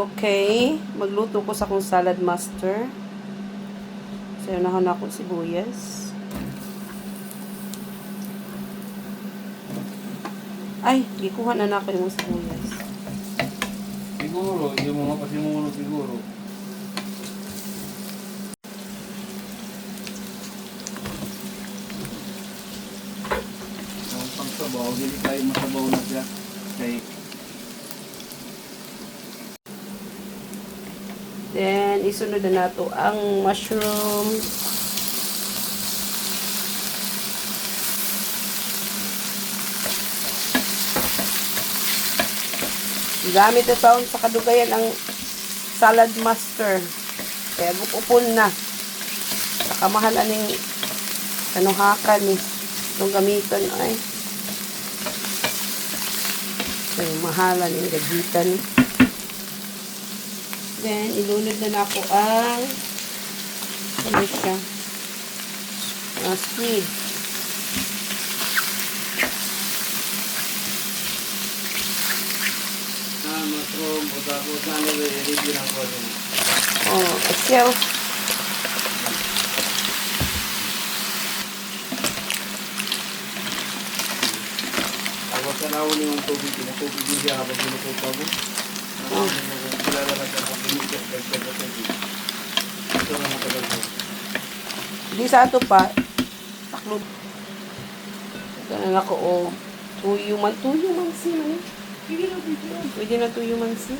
Okay, magluto ko sa akong salad master. So, unahan ako sibuyas. Ay, gikuha na ako yung sibuyas. Siguro, hindi mo mapasimunod siguro. Ang pagsabaw, hindi tayo masabaw na siya. Kay Then, isunod na nato ang mushroom. Gamit ito taon sa kadugayan ang salad master. Kaya gupupon na. Nakamahal aning kanuhakan ni. Itong gamiton ay. Kaya mahalan yung gagitan. Then, ilunod na ako ang ano siya? Squid. mushroom, tapos ano review ng ko yun. Oh, shell. Tapos tanawin yung tubig, pinatubig din siya habang pinutupaw mo. Tanawin mo kung kilala na siya kung pinigyan sa tubig. Ito na matagal ko. Di sa ato pa, taklod. Ito na ako, oh. Tuyo man siya. Pwede na tuyo man siya.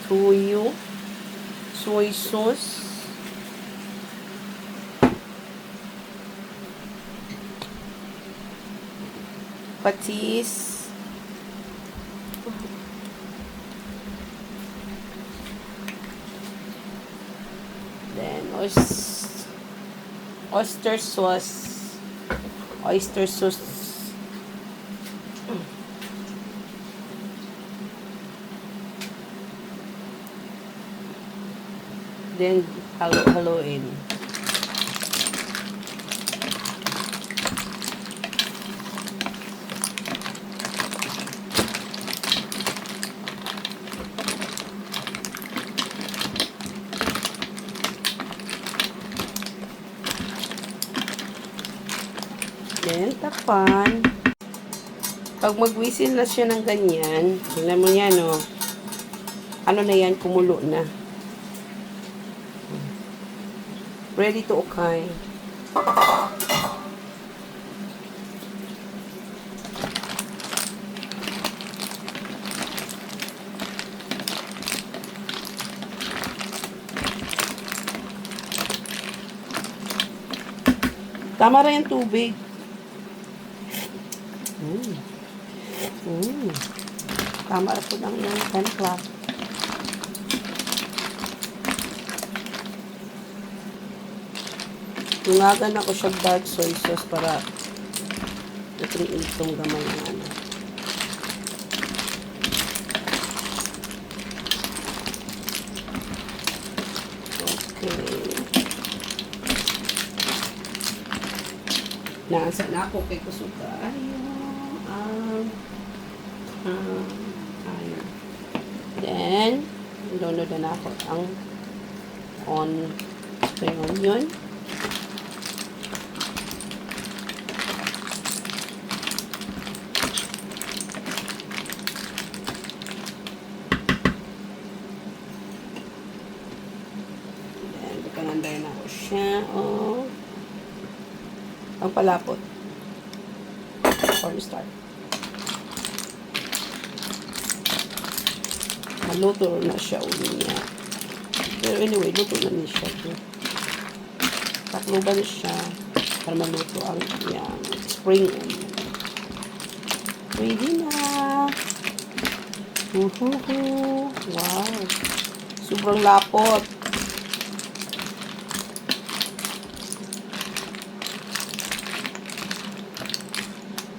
Tuyo. Soy sauce. Patis. Then, oyster sauce. Oyster sauce. Then, halo-haloin. Then, takpan. Pag mag-whistle na siya ng ganyan, tingnan mo yan, oh. Ano na yan, kumulo na. Ready to okay. Tama rin yung tubig. Tama rin po lang yung 10 o'clock. Tungagan ako siya dark soy sauce para i-create itong gamay na ano. Okay. Nasa na ako kay kusuka. Ayun. Ayun. Then, download na ako ang spring onion. Kananday na ako siya. Oh. Ang palapot. Cornstarch. Maluto na siya uli niya. Pero anyway, luto na niya siya. Takluban siya para maluto ang yung spring onion. Ready na. Wow. Sobrang lapot.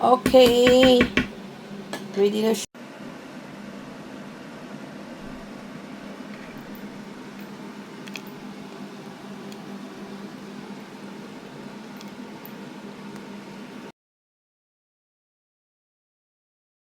Okay. Ready na siya.